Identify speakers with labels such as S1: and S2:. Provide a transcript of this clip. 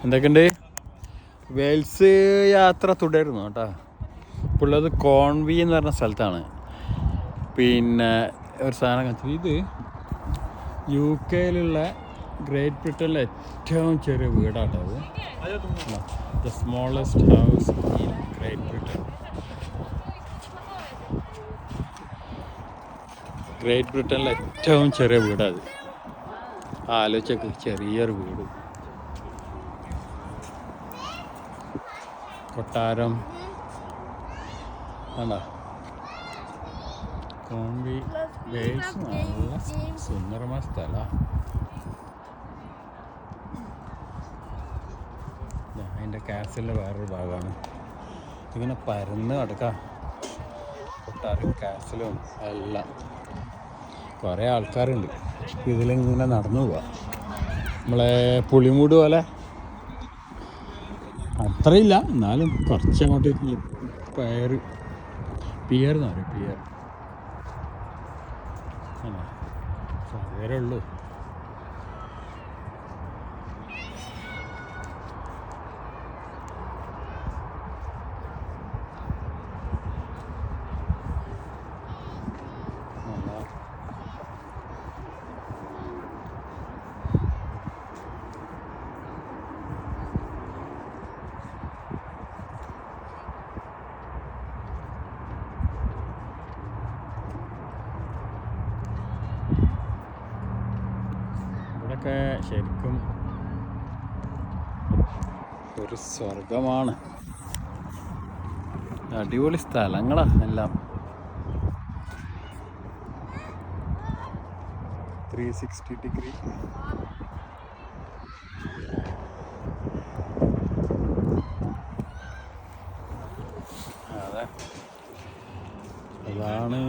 S1: എന്തൊക്കെയുണ്ട്? വെയിൽസ് യാത്ര തുടരുന്നു കേട്ടോ. ഇപ്പോൾ ഉള്ളത് കോൺവി എന്ന് പറഞ്ഞ സ്ഥലത്താണ്. പിന്നെ ഒരു സാധനം കാണിച്ചത്, ഇത് UK ഗ്രേറ്റ് ബ്രിട്ടനിലെ ഏറ്റവും ചെറിയ വീടാട്ടോ അത്. The smallest house in great Britain. Great ബ്രിട്ടനിലെ ഏറ്റവും ചെറിയ വീടാത്. ആലോചിച്ചൊക്കെ ചെറിയൊരു വീട്. കൊട്ടാരം വേണ്ട. കോൺവി വെയിൽസ് നല്ല സുന്ദരമായ സ്ഥലമാണ്. അതിൻ്റെ കാസിലിൻ്റെ വേറൊരു ഭാഗമാണ്. ഇങ്ങനെ പരന്ന് കിടക്കാം. കൊട്ടാരം കാസിലും എല്ലാം കുറേ ആൾക്കാരുണ്ട്. ഇതിലിങ്ങനെ നടന്നു പോവാം. നമ്മളെ പുളിമൂട് പോലെ അത്രയില്ല, എന്നാലും കുറച്ചങ്ങോട്ട് പിയർ എന്ന് പറയും. പിയർ സൗകര്യമേ ഉള്ളൂ. ഇവിടെയൊക്കെ ശരിക്കും ഒരു സ്വർഗമാണ്. അടിപൊളി സ്ഥലങ്ങളാണ് എല്ലാം. 360 ഡിഗ്രി. അതെ, അതാണ്